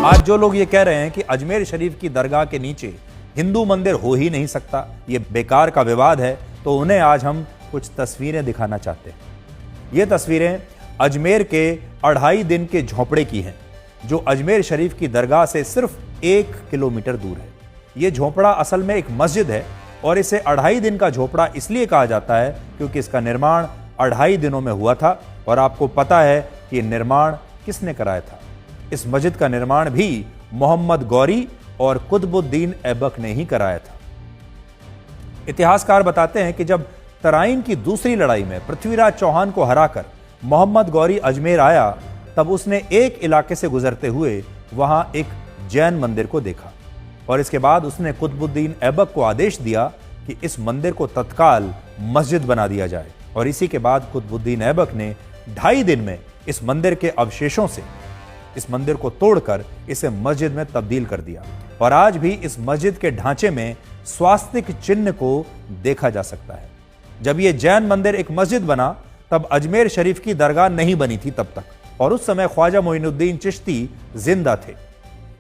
आज जो लोग ये कह रहे हैं कि अजमेर शरीफ की दरगाह के नीचे हिंदू मंदिर हो ही नहीं सकता, ये बेकार का विवाद है, तो उन्हें आज हम कुछ तस्वीरें दिखाना चाहते हैं। ये तस्वीरें अजमेर के 2.5 दिन के झोंपड़े की हैं, जो अजमेर शरीफ की दरगाह से सिर्फ 1 किलोमीटर दूर है। ये झोंपड़ा असल में एक मस्जिद है और इसे 2.5 दिन का झोंपड़ा इसलिए कहा जाता है क्योंकि इसका निर्माण 2.5 दिनों में हुआ था। और आपको पता है कि निर्माण किसने कराया था? इस मस्जिद का निर्माण भी मोहम्मद गौरी और कुतुबुद्दीन ऐबक ने ही कराया था। इतिहासकार बताते हैं कि जब तराइन की दूसरी लड़ाई में पृथ्वीराज चौहान को हराकर मोहम्मद गौरी अजमेर आया, तब उसने एक इलाके से गुजरते हुए वहां एक जैन मंदिर को देखा और इसके बाद उसने कुतुबुद्दीन ऐबक को आदेश दिया कि इस मंदिर को तत्काल मस्जिद बना दिया जाए। और इसी के बाद कुतुबुद्दीन ऐबक ने 2.5 दिन में इस मंदिर के अवशेषों से इस मंदिर को तोड़कर इसे मस्जिद में तब्दील कर दिया। और आज भी इस मस्जिद के ढांचे में स्वास्तिक चिन्ह को देखा जा सकता है। जब यह जैन मंदिर एक मस्जिद बना, तब अजमेर शरीफ की दरगाह नहीं बनी थी तब तक, और उस समय ख्वाजा मोइनुद्दीन चिश्ती जिंदा थे।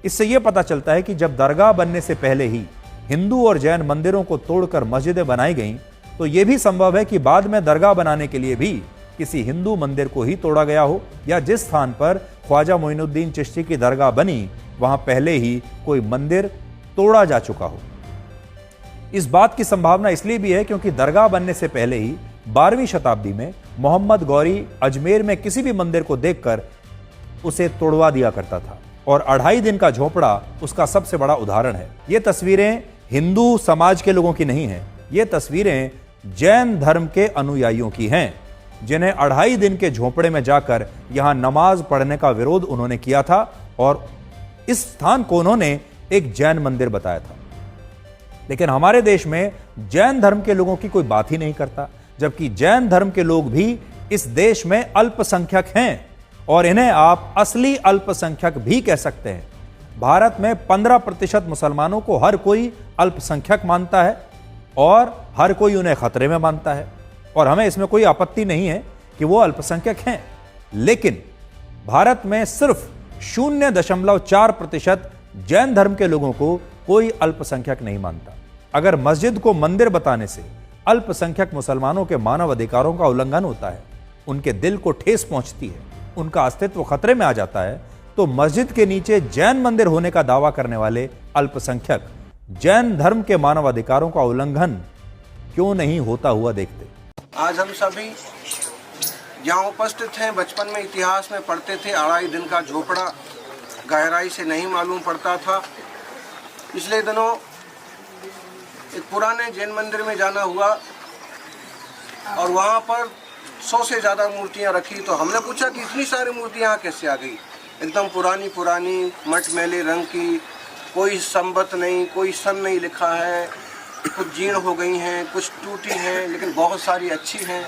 इससे यह पता चलता है कि जब दरगाह बनने से पहले ही हिंदू और जैन मंदिरों को तोड़कर मस्जिदें बनाई गईं, तो यह भी संभव है कि बाद में दरगाह बनाने के लिए भी किसी हिंदू मंदिर को ही तोड़ा गया हो, या जिस स्थान पर ख्वाजा मोइनुद्दीन चिश्ती की दरगाह बनी वहां पहले ही कोई मंदिर तोड़ा जा चुका हो। इस बात की संभावना इसलिए भी है क्योंकि दरगाह बनने से पहले ही 12वीं शताब्दी में मोहम्मद गौरी अजमेर में किसी भी मंदिर को देखकर उसे तोड़वा दिया करता था, और 2.5 दिन का झोंपड़ा उसका सबसे बड़ा उदाहरण है। ये तस्वीरें हिंदू समाज के लोगों की नहीं हैं, ये तस्वीरें जैन धर्म के अनुयायियों की हैं, जिन्हें 2.5 दिन के झोंपड़े में जाकर यहां नमाज पढ़ने का विरोध उन्होंने किया था, और इस स्थान को उन्होंने एक जैन मंदिर बताया था। लेकिन हमारे देश में जैन धर्म के लोगों की कोई बात ही नहीं करता, जबकि जैन धर्म के लोग भी इस देश में अल्पसंख्यक हैं, और इन्हें आप असली अल्पसंख्यक भी कह सकते हैं। भारत में 15% मुसलमानों को हर कोई अल्पसंख्यक मानता है और हर कोई उन्हें खतरे में मानता है, और हमें इसमें कोई आपत्ति नहीं है कि वो अल्पसंख्यक हैं। लेकिन भारत में सिर्फ 0.4% जैन धर्म के लोगों को कोई अल्पसंख्यक नहीं मानता। अगर मस्जिद को मंदिर बताने से अल्पसंख्यक मुसलमानों के मानव अधिकारों का उल्लंघन होता है, उनके दिल को ठेस पहुंचती है, उनका अस्तित्व खतरे में आ जाता है, तो मस्जिद के नीचे जैन मंदिर होने का दावा करने वाले अल्पसंख्यक जैन धर्म के मानव अधिकारों का उल्लंघन क्यों नहीं होता हुआ देखते। आज हम सभी जहाँ उपस्थित हैं, बचपन में इतिहास में पढ़ते थे 2.5 दिन का झोपड़ा गहराई से नहीं मालूम पड़ता था। पिछले दिनों एक पुराने जैन मंदिर में जाना हुआ और वहाँ पर 100 से ज़्यादा मूर्तियाँ रखी, तो हमने पूछा कि इतनी सारी मूर्तियाँ यहाँ कैसे आ गई। एकदम पुरानी पुरानी मटमैले रंग की, कोई संबत नहीं, कोई सन नहीं लिखा है, कुछ जीर्ण हो गई हैं, कुछ टूटी हैं, लेकिन बहुत सारी अच्छी हैं।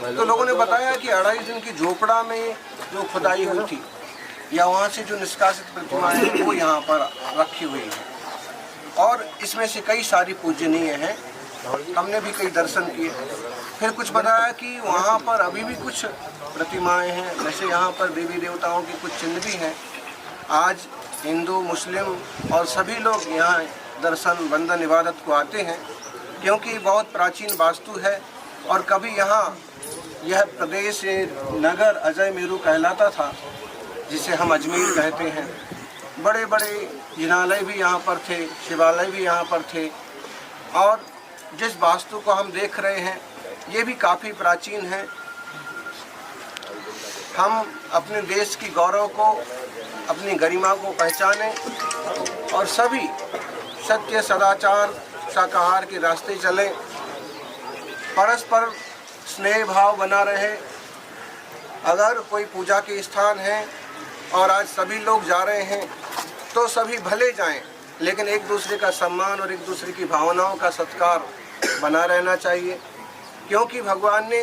तो लोगों ने बताया कि 2.5 दिन की झोपड़ा में जो खुदाई हुई थी या वहाँ से जो निष्कासित प्रतिमाएं हैं वो यहाँ पर रखी हुई हैं, और इसमें से कई सारी पूजनीय हैं। हमने भी कई दर्शन किए। फिर कुछ बताया कि वहाँ पर अभी भी कुछ प्रतिमाएं हैं, जैसे यहाँ पर देवी देवताओं के कुछ चिन्ह भी हैं। आज हिंदू, मुस्लिम और सभी लोग यहाँ दर्शन, वंदन, इबादत को आते हैं, क्योंकि बहुत प्राचीन वास्तु है। और कभी यहाँ यह प्रदेश नगर अजय मेरू कहलाता था, जिसे हम अजमेर कहते हैं। बड़े बड़े जिनालय भी यहाँ पर थे, शिवालय भी यहाँ पर थे, और जिस वास्तु को हम देख रहे हैं ये भी काफ़ी प्राचीन है। हम अपने देश की गौरव को, अपनी गरिमा को पहचानें और सभी सत्य, सदाचार, शाकाहार के रास्ते चलें, परस्पर स्नेह भाव बना रहे। अगर कोई पूजा के स्थान है और आज सभी लोग जा रहे हैं तो सभी भले जाएं, लेकिन एक दूसरे का सम्मान और एक दूसरे की भावनाओं का सत्कार बना रहना चाहिए, क्योंकि भगवान ने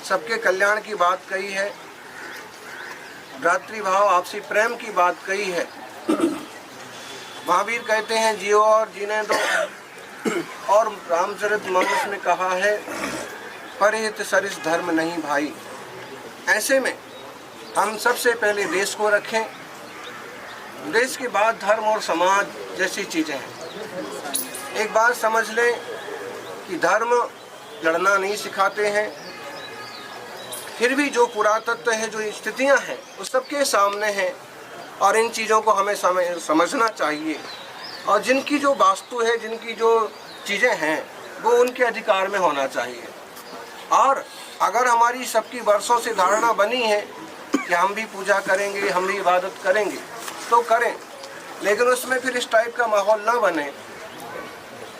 सबके कल्याण की बात कही है, भ्रातृभाव, आपसी प्रेम की बात कही है। महावीर कहते हैं जियो और जीने दो, और रामचरितमानस में कहा है परहित सरिस धर्म नहीं भाई। ऐसे में हम सबसे पहले देश को रखें, देश के बाद धर्म और समाज जैसी चीज़ें हैं। एक बात समझ लें कि धर्म लड़ना नहीं सिखाते हैं, फिर भी जो पुरातत्व है, जो स्थितियां हैं, वो सबके सामने हैं और इन चीज़ों को हमें समझना चाहिए। और जिनकी जो वास्तु है, जिनकी जो चीज़ें हैं, वो उनके अधिकार में होना चाहिए। और अगर हमारी सबकी वर्षों से धारणा बनी है कि हम भी पूजा करेंगे, हम भी इबादत करेंगे, तो करें, लेकिन उसमें फिर इस टाइप का माहौल ना बने,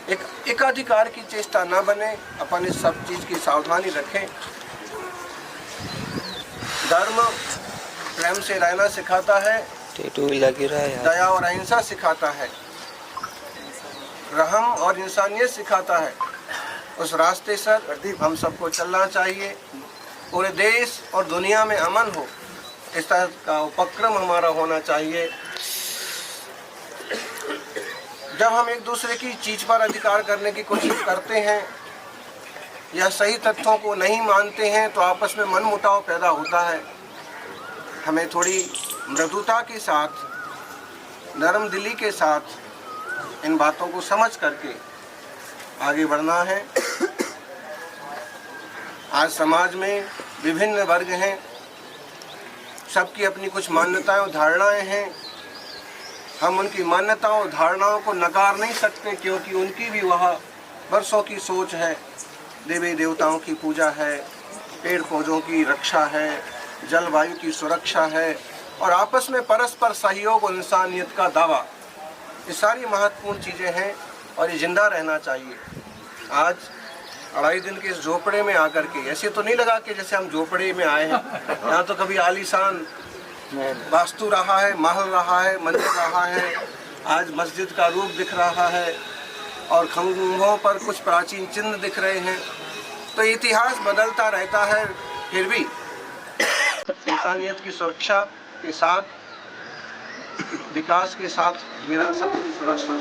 एक एकाधिकार की चेष्टा ना बने। अपन इस सब चीज़ की सावधानी रखें। धर्म प्रेम से रहना सिखाता है, दया और अहिंसा सिखाता है, रहम और इंसानियत सिखाता है। उस रास्ते से हम सबको चलना चाहिए। पूरे देश और दुनिया में अमन हो, इस तरह का उपक्रम हमारा होना चाहिए। जब हम एक दूसरे की चीज़ पर अधिकार करने की कोशिश करते हैं या सही तथ्यों को नहीं मानते हैं, तो आपस में मनमुटाव पैदा होता है। हमें थोड़ी मृदुता के साथ, नरम दिली के साथ इन बातों को समझ करके आगे बढ़ना है। आज समाज में विभिन्न वर्ग हैं, सबकी अपनी कुछ मान्यताएं और धारणाएं हैं। हम उनकी मान्यताओं और धारणाओं को नकार नहीं सकते, क्योंकि उनकी भी वह वर्षों की सोच है। देवी देवताओं की पूजा है, पेड़ पौधों की रक्षा है, जलवायु की सुरक्षा है और आपस में परस्पर सहयोग और इंसानियत का दावा। ये सारी महत्वपूर्ण चीज़ें हैं और ये जिंदा रहना चाहिए। आज 2.5 दिन के इस झोपड़े में आकर के ऐसे तो नहीं लगा कि जैसे हम झोपड़े में आए हैं। यहाँ तो कभी आलीशान वास्तु रहा है, महल रहा है, मंदिर रहा है। आज मस्जिद का रूप दिख रहा है और खंभों पर कुछ प्राचीन चिन्ह दिख रहे हैं। तो इतिहास बदलता रहता है, फिर भी इंसानियत की सुरक्षा के साथ, विकास के साथ विरासत की सुरक्षा